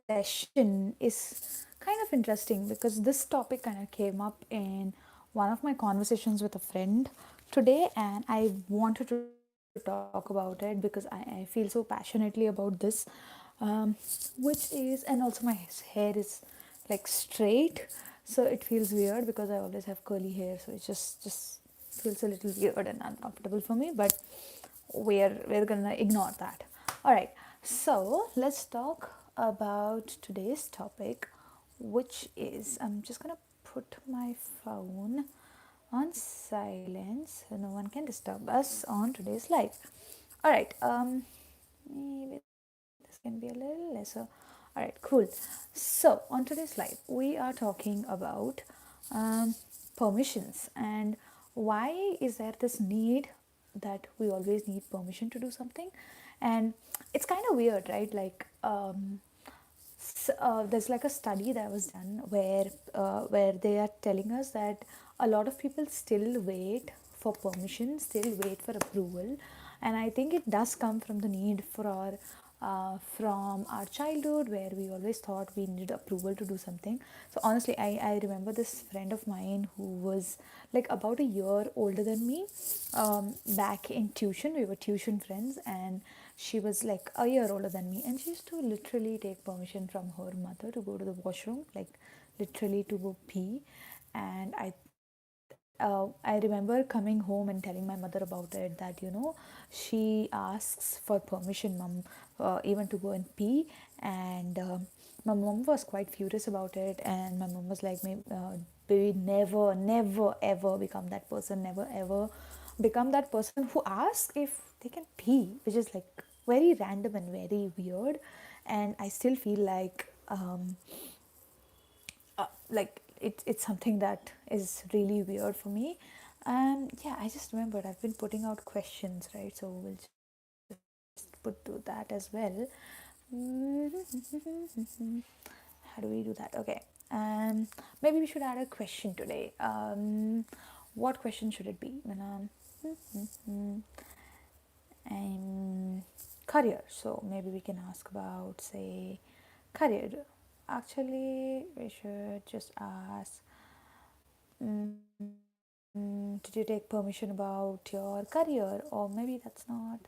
session is kind of interesting because this topic kind of came up in one of my conversations with a friend today, and I wanted to talk about it because I feel so passionately about this, um, which is, and also my hair is like straight, so it feels weird because I always have curly hair, so it just feels a little weird and uncomfortable for me, but we're gonna ignore that. All right, so let's talk about today's topic, which is, I'm just gonna put my phone on silence so no one can disturb us on today's live. All right, maybe this can be a little lesser. All right, cool. So on today's live we are talking about um, permissions, and why is there this need that we always need permission to do something. And it's kind of weird, right? Like there's like a study that was done where they are telling us that a lot of people still wait for permission, still wait for approval, and I think it does come from the need for our from our childhood, where we always thought we needed approval to do something. So honestly, I remember this friend of mine who was like about a year older than me. Back in tuition, we were tuition friends, and she was like a year older than me, and she used to literally take permission from her mother to go to the washroom, like literally to go pee. And I remember coming home and telling my mother about it, that she asks for permission, mom, even to go and pee. And my mom was quite furious about it, and my mom was like, baby, never ever become that person, never ever become that person who asks if they can pee, which is like very random and very weird. And I still feel like it's something that is really weird for me. Yeah, I just remembered I've been putting out questions, right? So we'll just put to that as well. How do we do that? Okay. Maybe we should add a question today. What question should it be? um, Career. So maybe we can ask about, say, career. Actually, we should just ask, did you take permission about your career? Or maybe that's not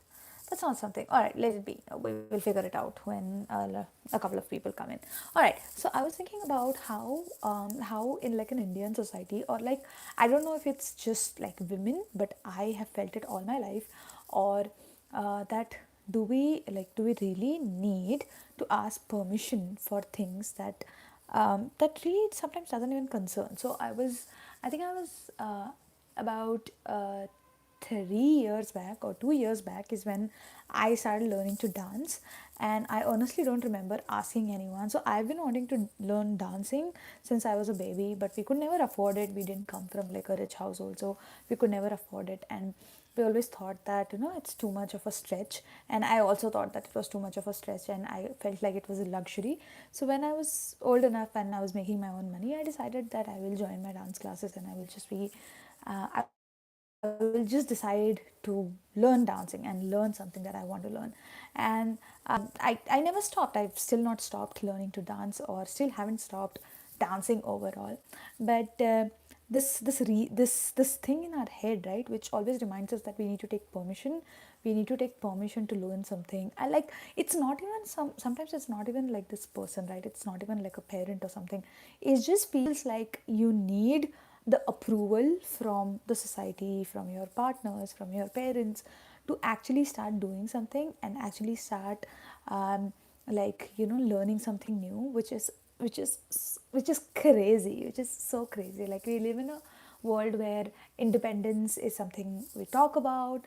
something. All right, let it be. We will figure it out when a couple of people come in. All right. So I was thinking about how in like an Indian society, or like, I don't know if it's just like women, but I have felt it all my life, or that do we really need to ask permission for things that really sometimes doesn't even concern. So I think I was about 3 years back or 2 years back is when I started learning to dance, and I honestly don't remember asking anyone. So I've been wanting to learn dancing since I was a baby, but we could never afford it. We didn't come from like a rich household, so we could never afford it. And we always thought that it's too much of a stretch, and I also thought that it was too much of a stretch, and I felt like it was a luxury. So when I was old enough and I was making my own money, I decided that I will join my dance classes, and I will just decide to learn dancing and learn something that I want to learn. And I never stopped. I've still not stopped learning to dance, or still haven't stopped dancing overall. But this thing in our head, right, which always reminds us that we need to take permission. We need to take permission to learn something. I like, it's not even sometimes it's not even like this person, right? It's not even like a parent or something. It just feels like you need the approval from the society, from your partners, from your parents, to actually start doing something and actually start learning something new, which is crazy, which is so crazy. Like, we live in a world where independence is something we talk about.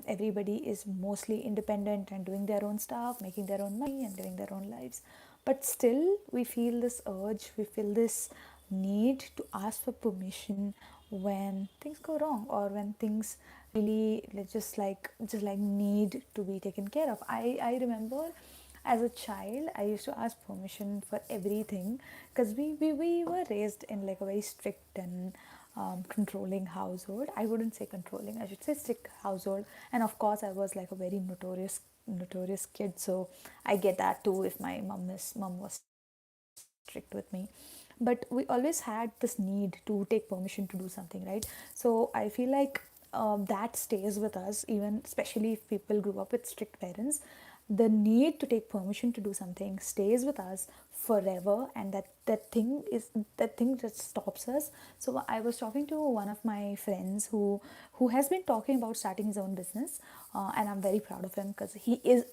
Everybody is mostly independent and doing their own stuff, making their own money and living their own lives, but still we feel this urge, we feel this need to ask for permission when things go wrong, or when things really just like need to be taken care of. I remember as a child I used to ask permission for everything, because we were raised in like a very strict and controlling household. I wouldn't say controlling, I should say strict household. And of course I was like a very notorious notorious kid, so I get that too if my mom was strict with me. But we always had this need to take permission to do something, right? So I feel like that stays with us, even especially if people grew up with strict parents. The need to take permission to do something stays with us forever, and that thing just stops us. So I was talking to one of my friends who has been talking about starting his own business, and I'm very proud of him because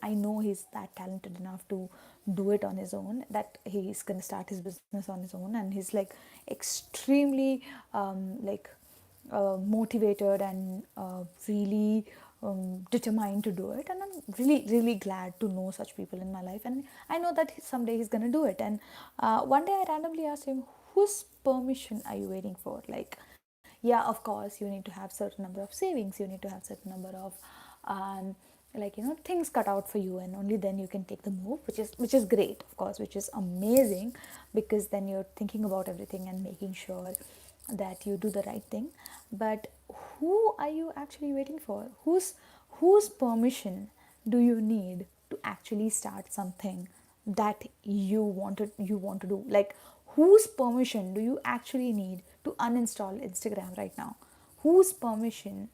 I know he's that talented enough to do it on his own, that he's going to start his business on his own, and he's like extremely like motivated and really determined to do it. And I'm really really glad to know such people in my life, and I know that someday he's going to do it. And one day I randomly asked him, whose permission are you waiting for? Like, yeah, of course you need to have certain number of savings, you need to have certain number of um, like, things cut out for you, and only then you can take the move, which is great, of course, which is amazing, because then you're thinking about everything and making sure that you do the right thing. But who are you actually waiting for? Whose permission do you need to actually start something that you want to do? Like, whose permission do you actually need to uninstall Instagram right now? Whose permission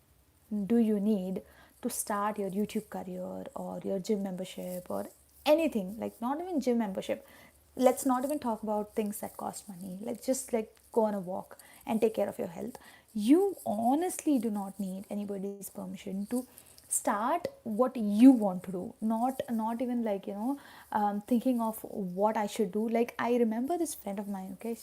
do you need to start your YouTube career or your gym membership or anything? Like, not even gym membership, let's not even talk about things that cost money. Let's just like go on a walk and take care of your health. You honestly do not need anybody's permission to start what you want to do. Not even like, thinking of what I should do. Like, I remember this friend of mine, okay,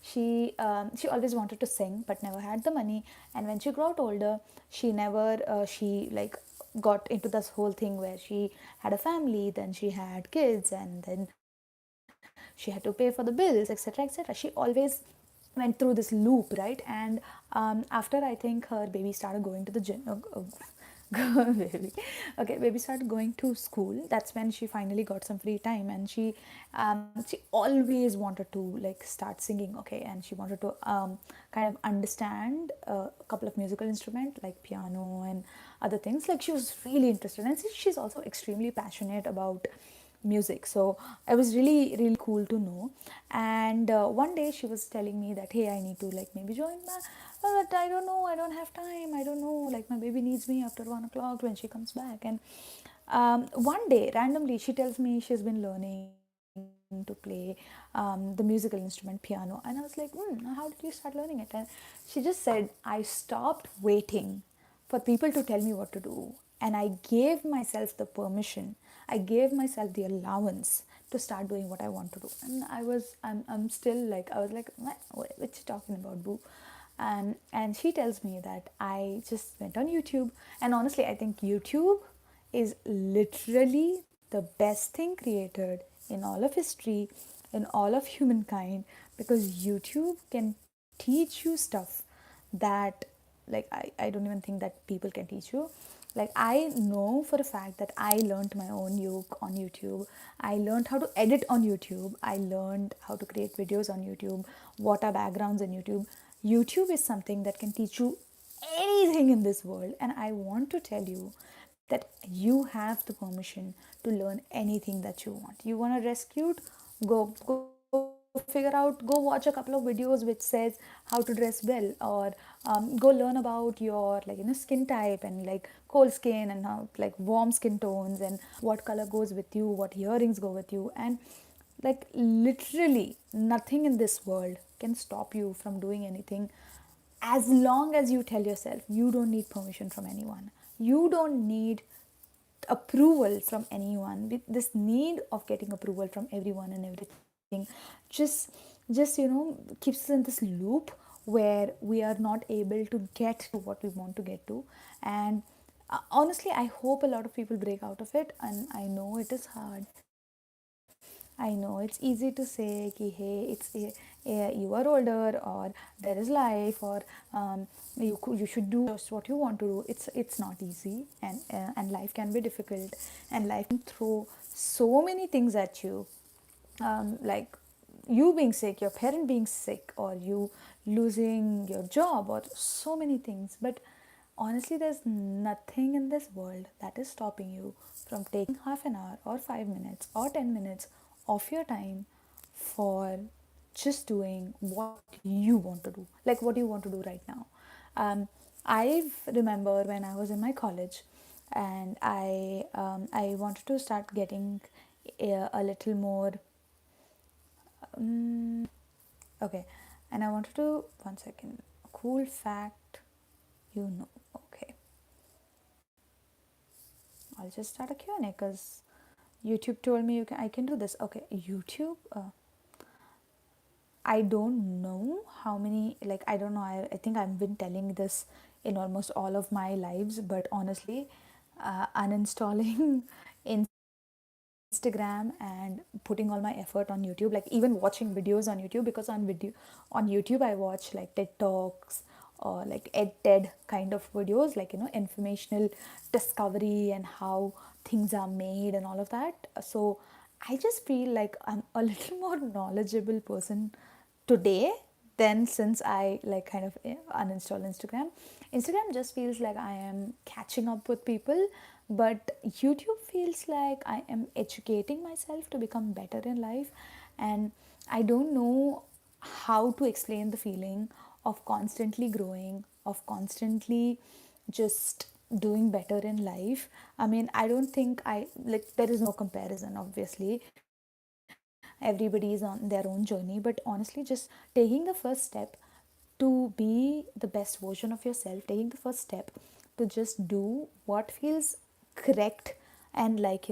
she always wanted to sing but never had the money. And when she got older, she never she like got into this whole thing where she had a family, then she had kids, and then she had to pay for the bills, etc., etc. She always went through this loop, right? And after, I think, her baby started going to the gym, baby, okay, baby started going to school, that's when she finally got some free time. And she always wanted to like start singing, okay, and she wanted to kind of understand a couple of musical instruments like piano and other things. Like, she was really interested, and she's also extremely passionate about music. So it was really really cool to know. And one day she was telling me that, hey, I need to like maybe join but I don't know, I don't have time, I don't know, like my baby needs me after 1 o'clock when she comes back. And one day randomly she tells me she's been learning to play the musical instrument piano. And I was like, how did you start learning it? And she just said, I stopped waiting for people to tell me what to do, and I gave myself the permission, I gave myself the allowance to start doing what I want to do. And I'm still like, I was like, what you talking about, boo? And she tells me that I just went on YouTube. And honestly, I think YouTube is literally the best thing created in all of history, in all of humankind, because YouTube can teach you stuff that, like, I don't even think that people can teach you. Like, I know for a fact that I learned my own yoke on YouTube. I learned how to edit on YouTube. I learned how to create videos on YouTube, what are backgrounds on YouTube. YouTube is something that can teach you anything in this world. And I want to tell you that you have the permission to learn anything that you want. You want to rescue? Go figure out, go watch a couple of videos which says how to dress well, or go learn about your, like, skin type, and like cold skin and how, like, warm skin tones, and what color goes with you, what earrings go with you. And like, literally nothing in this world can stop you from doing anything, as long as you tell yourself you don't need permission from anyone. You don't need approval from anyone. With this need of getting approval from everyone and everything, just keeps us in this loop where we are not able to get to what we want to get to. And honestly, I hope a lot of people break out of it. And I know it is hard. I know it's easy to say, ki, hey, you are older, or there is life, or you should do just what you want to do. It's not easy, and life can be difficult, and life can throw so many things at you, like you being sick, your parent being sick, or you losing your job, or so many things. But honestly, there's nothing in this world that is stopping you from taking half an hour or 5 minutes or 10 minutes of your time for just doing what you want to do, like what you want to do right now. um, I remember when I was in my college, and I wanted to start getting a little more okay, and I wanted to, one second, cool fact, okay, I'll just start a Q&A because YouTube told me I can do this. Okay, YouTube. I don't know how many, like, I don't know. I think I've been telling this in almost all of my lives, but honestly, uninstalling Instagram and putting all my effort on YouTube, like even watching videos on YouTube, because on YouTube I watch like TED Talks or like TED kind of videos, like informational discovery and how things are made and all of that. So I just feel like I'm a little more knowledgeable person today than since I like kind of uninstalled Instagram. Instagram just feels like I am catching up with people, but YouTube feels like I am educating myself to become better in life. And I don't know how to explain the feeling of constantly growing, of constantly just doing better in life. I mean, I don't think I like, there is no comparison, obviously everybody is on their own journey, but honestly, just taking the first step to be the best version of yourself, taking the first step to just do what feels correct, and like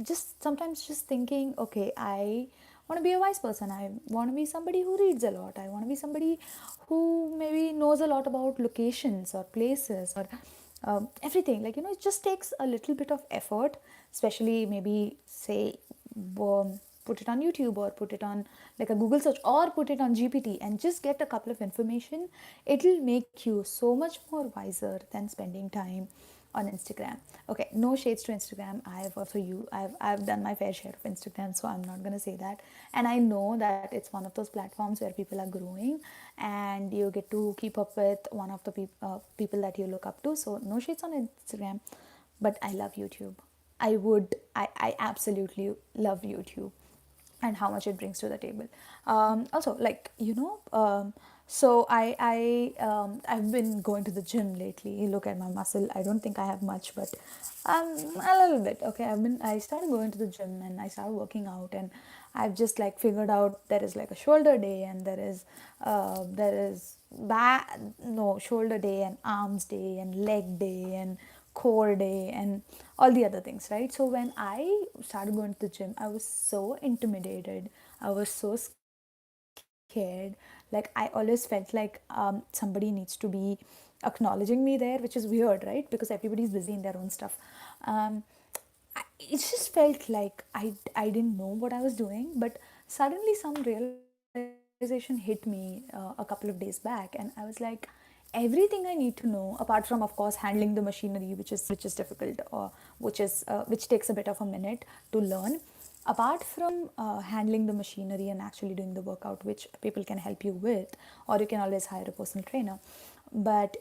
just sometimes just thinking, okay, I want to be a wise person, I want to be somebody who reads a lot, I want to be somebody who maybe knows a lot about locations or places or everything, like it just takes a little bit of effort, especially maybe say put it on YouTube or put it on like a Google search or put it on GPT and just get a couple of information. It'll make you so much more wiser than spending time on Instagram. Okay, no shades to Instagram. I've done my fair share of Instagram, so I'm not gonna say that. And I know that it's one of those platforms where people are growing, and you get to keep up with one of the people that you look up to. So no shades on Instagram, but I love YouTube. I absolutely love YouTube and how much it brings to the table. Also, like so I've been going to the gym lately. Look at my muscle. I don't think I have much, but a little bit. Okay, I started going to the gym and I started working out, and I've just like figured out there is like a shoulder day, and there is back no shoulder day and arms day and leg day and core day and all the other things, right? So when I started going to the gym, I was so intimidated, I was so scared, like I always felt like somebody needs to be acknowledging me there, which is weird, right? Because everybody's busy in their own stuff. It just felt like I didn't know what I was doing, but suddenly some realization hit me a couple of days back, and I was like, everything I need to know, apart from of course handling the machinery, which is difficult, or which takes a bit of a minute to learn. Apart from handling the machinery and actually doing the workout, which people can help you with, or you can always hire a personal trainer, but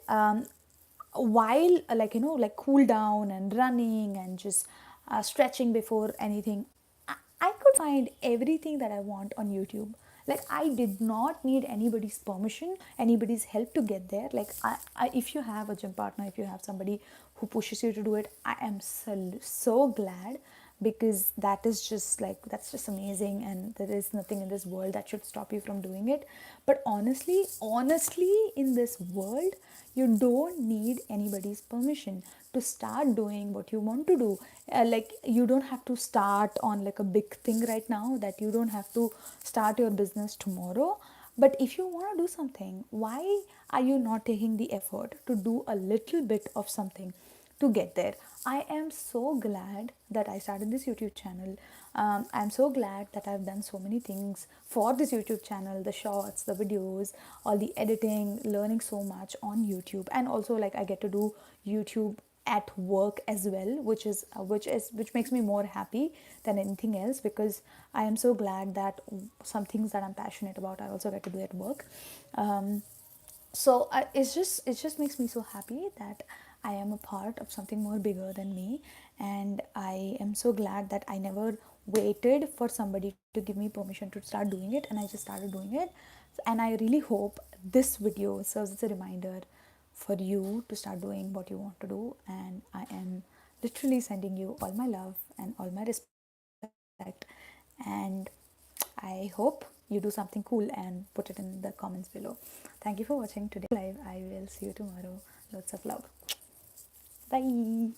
while like cool down and running and just stretching before anything, I could find everything that I want on YouTube. Like I did not need anybody's permission, anybody's help to get there. Like if you have a gym partner, if you have somebody who pushes you to do it, I am so glad, because that's just amazing, and there is nothing in this world that should stop you from doing it. But honestly, in this world, you don't need anybody's permission to start doing what you want to do. Like you don't have to start on like a big thing right now, that you don't have to start your business tomorrow. But if you want to do something, why are you not taking the effort to do a little bit of something to get there? I am so glad that I started this YouTube channel. I'm so glad that I've done so many things for this YouTube channel, the shorts, the videos, all the editing, learning so much on YouTube. And also, like, I get to do YouTube at work as well, which makes me more happy than anything else, because I am so glad that some things that I'm passionate about I also get to do at work. So it just makes me so happy that I am a part of something more bigger than me, and I am so glad that I never waited for somebody to give me permission to start doing it, and I just started doing it. And I really hope this video serves as a reminder for you to start doing what you want to do. And I am literally sending you all my love and all my respect, and I hope you do something cool and put it in the comments below. Thank you for watching today's live. I will see you tomorrow. Lots of love. Bye.